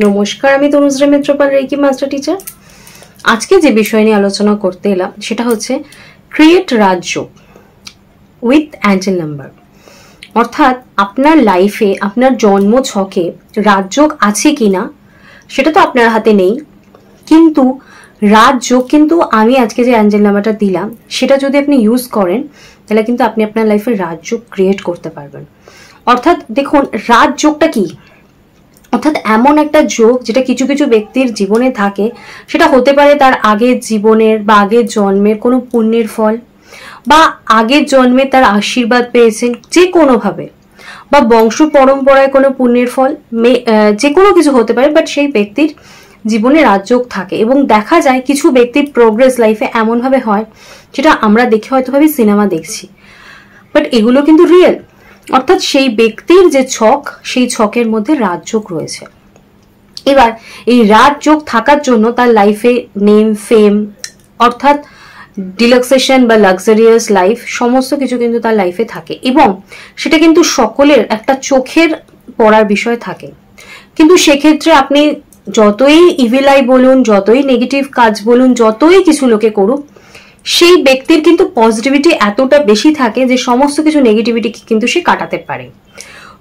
নমস্কার, আমি Tanushree Mitrapal, reiki master teacher. আজকে যে বিষয় নিয়ে আলোচনা করতে এলাম সেটা হচ্ছে create Rajyog with angel number. অর্থাৎ আপনার লাইফে আপনার জন্ম ছকে রাজযোগ আছে কিনা সেটা তো আপনার হাতে নেই, কিন্তু রাজযোগ কিন্তু আমি আজকে যে অ্যাঞ্জেল নাম্বারটা দিলাম সেটা যদি আপনি ইউজ করেন তাহলে কিন্তু আপনি আপনার লাইফে রাজযোগ ক্রিয়েট করতে পারবেন। অর্থাৎ দেখুন, রাজযোগটা কি? অর্থাৎ এমন একটা যোগ যেটা কিছু কিছু ব্যক্তির জীবনে থাকে, সেটা হতে পারে তার আগের জীবনের বা আগের জন্মের কোনো পুণ্যের ফল, বা আগের জন্মে তার আশীর্বাদ পেয়েছেন যে কোনোভাবে, বা বংশ পরম্পরায় কোনো পুণ্যের ফল, যে কোনো কিছু হতে পারে। বাট সেই ব্যক্তির জীবনে রাজযোগ থাকে এবং দেখা যায় কিছু ব্যক্তির প্রোগ্রেস লাইফে এমনভাবে হয় যেটা আমরা দেখে হয়তো ভাবি সিনেমা দেখছি, বাট এগুলো কিন্তু রিয়েল। অর্থাৎ সেই ব্যক্তির যে ছক, সেই ছকের মধ্যে রাজযোগ রয়েছে। এবার এই রাজযোগ থাকার জন্য তার লাইফে নেম, ফেম, অর্থাৎ ডিলাক্সেশন বা লাক্সারিয়াস লাইফ, সমস্ত কিছু কিন্তু তার লাইফে থাকে এবং সেটা কিন্তু সকলের একটা চোখের পড়ার বিষয় থাকে। কিন্তু সেক্ষেত্রে আপনি যতই ইভিল আই বলুন, যতই নেগেটিভ কাজ বলুন, যতই কিছু লোকে করুক, সেই ব্যক্তির কিন্তু পজিটিভিটি এতটা বেশি থাকে যে সমস্ত কিছু নেগেটিভিটি কিন্তু সে কাটাতে পারে।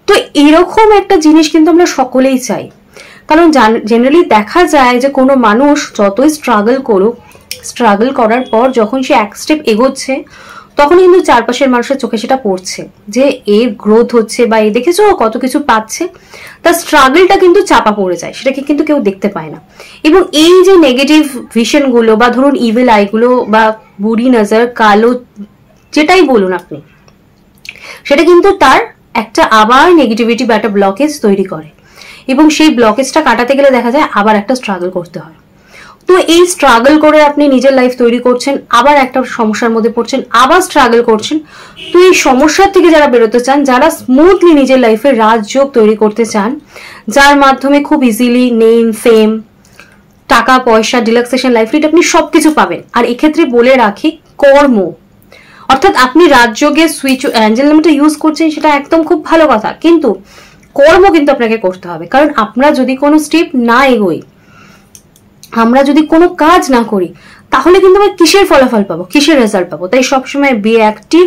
তো এরকম একটা জিনিস কিন্তু আমরা সকলেই চাই, কারণ জেনারেলি দেখা যায় যে কোনো মানুষ যতই স্ট্রাগল করুক, স্ট্রাগল করার পর যখন সে এক স্টেপ এগোচ্ছে তখন কিন্তু চারপাশের মানুষের চোখে সেটা পড়ছে যে এর গ্রোথ হচ্ছে বা এ দেখেছো কত কিছু পাচ্ছে, তার স্ট্রাগলটা কিন্তু চাপা পড়ে যায়, সেটাকে কিন্তু কেউ দেখতে পায় না। এবং এই যে নেগেটিভ ভিশনগুলো বা ধরুন ইভিল আইগুলো বা বুড়ি নজর, কালো যেটাই বলুন আপনি, সেটা কিন্তু তার একটা আবার নেগেটিভিটি বা একটা ব্লকেজ তৈরি করে এবং সেই ব্লকেজটা কাটাতে গেলে দেখা যায় আবার একটা স্ট্রাগল করতে হয়। তো এই স্ট্রাগল করে আপনি নিজের লাইফ তৈরি করছেন, আবার একটা সমস্যার মধ্যে পড়ছেন, আবার স্ট্রাগল করছেন। তো এই সমস্যার থেকে যারা বেরোতে চান, যারা স্মুথলি নিজের লাইফে রাজযোগ তৈরি করতে চান, যার মাধ্যমে খুব ইজিলি নেম, ফেম, টাকা পয়সা, ডিলাক্সেশন লাইফ লিড আপনি সবকিছু পাবেন। আর এক্ষেত্রে বলে রাখি, কর্ম, অর্থাৎ আপনি রাজযোগে সুইচ অ্যাঞ্জেল নাম্বারটা ইউজ করছেন সেটা একদম খুব ভালো কথা, কিন্তু কর্ম কিন্তু আপনাকে করতে হবে। কারণ আমরা যদি কোনো স্টেপ না এগোই, আমরা যদি কোনো কাজ না করি, তাহলে কিন্তু আমরা কিসের ফলাফল পাবো, কিসের রেজাল্ট পাবো? তাই সবসময় বি অ্যাক্টিভ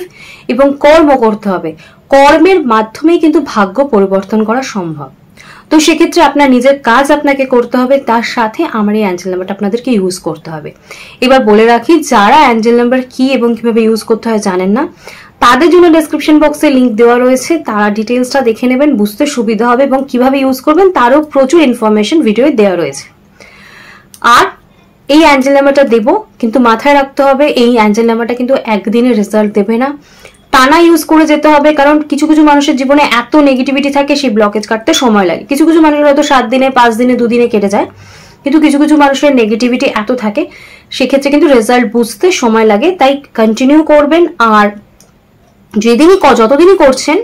এবং কর্ম করতে হবে। কর্মের মাধ্যমেই কিন্তু ভাগ্য পরিবর্তন করা সম্ভব। তো সেক্ষেত্রে আপনার নিজের কাজ আপনাকে করতে হবে, তার সাথে আমার এই অ্যাঞ্জেল নাম্বারটা আপনাদেরকে ইউজ করতে হবে। এবার বলে রাখি, যারা অ্যাঞ্জেল নাম্বার কি এবং কিভাবে ইউজ করতে হয় জানেন না, তাদের জন্য ডেসক্রিপশন বক্সে লিঙ্ক দেওয়া রয়েছে, তারা ডিটেলসটা দেখে নেবেন, বুঝতে সুবিধা হবে এবং কিভাবে ইউজ করবেন তারও প্রচুর ইনফরমেশন ভিডিওয়ে দেওয়া রয়েছে। আর এই অ্যাঞ্জেল নাম্বারটা দেবো, কিন্তু মাথায় রাখতে হবে এই অ্যাঞ্জেল নাম্বারটা কিন্তু একদিনে রেজাল্ট দেবে না, টানা ইউজ করে যেতে হবে। কারণ কিছু কিছু মানুষের জীবনে এত নেগেটিভিটি থাকে, সেই ব্লকেজ কাটতে সময় লাগে। কিছু কিছু মানুষের হয়তো 7 দিনে, 5 দিনে, 2 দিনে কেটে যায়, কিন্তু কিছু কিছু মানুষের নেগেটিভিটি এত থাকে, সেক্ষেত্রে কিন্তু রেজাল্ট বুঝতে সময় লাগে। তাই কন্টিনিউ করবেন, আর যতদিনই করছেন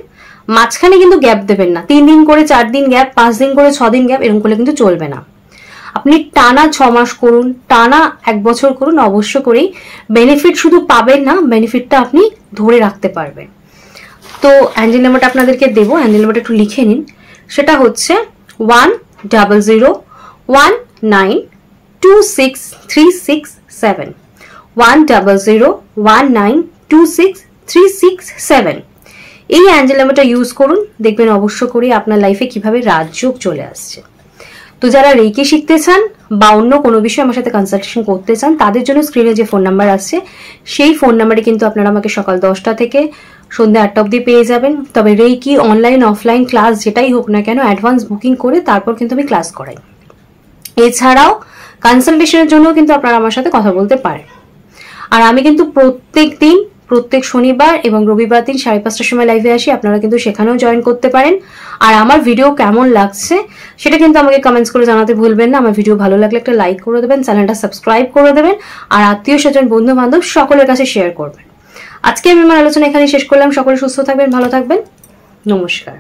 মাঝখানে কিন্তু গ্যাপ দেবেন না। 3 দিন করে 4 দিন গ্যাপ, 5 দিন করে 6 দিন গ্যাপ, এরকম করলে কিন্তু চলবে না। আপনি টানা 6 মাস করুন, টানা 1 বছর করুন, অবশ্য করেই বেনিফিট শুধু পাবেন না, বেনিফিটটা আপনি ধরে রাখতে পারবেন। তো অ্যাঞ্জেল নাম্বারটা আপনাদেরকে দেবো, অ্যাঞ্জেল নাম্বারটা একটু লিখে নিন। সেটা হচ্ছে 1001926367, 1001926367। এই অ্যাঞ্জেল নাম্বারটা ইউজ করুন, দেখবেন অবশ্য করে আপনার লাইফে কিভাবে রাজযোগ চলে আসছে। তো যারা রেকি শিখতে চান বা অন্য কোনো বিষয়ে আমার সাথে কনসালটেশন করতে চান, তাদের জন্য স্ক্রিনে যে ফোন নাম্বার আসছে সেই ফোন নাম্বারে কিন্তু আপনারা আমাকে সকাল 10টা থেকে সন্ধ্যা 8টা অবধি পেয়ে যাবেন। তবে রেকি অনলাইন অফলাইন ক্লাস যেটাই হোক না কেন, অ্যাডভান্স বুকিং করে তারপর কিন্তু আমি ক্লাস করাই। এছাড়াও কনসালটেশনের জন্য কিন্তু আপনারা আমার সাথে কথা বলতে পারেন। আর আমি কিন্তু প্রত্যেক শনিবার এবং রবিবার দিন 5:30টার সময় লাইভে আসি, আপনারা কিন্তু সেখানেও জয়েন করতে পারেন। আর আমার ভিডিও কেমন লাগছে সেটা কিন্তু আমাকে কমেন্টস করে জানাতে ভুলবেন না। আমার ভিডিও ভালো লাগলে একটা লাইক করে দেবেন, চ্যানেলটা সাবস্ক্রাইব করে দেবেন, আর আত্মীয় স্বজন, বন্ধু বান্ধব সকলের কাছে শেয়ার করবেন। আজকে আমি আমার আলোচনা এখানে শেষ করলাম। সকলে সুস্থ থাকবেন, ভালো থাকবেন, নমস্কার।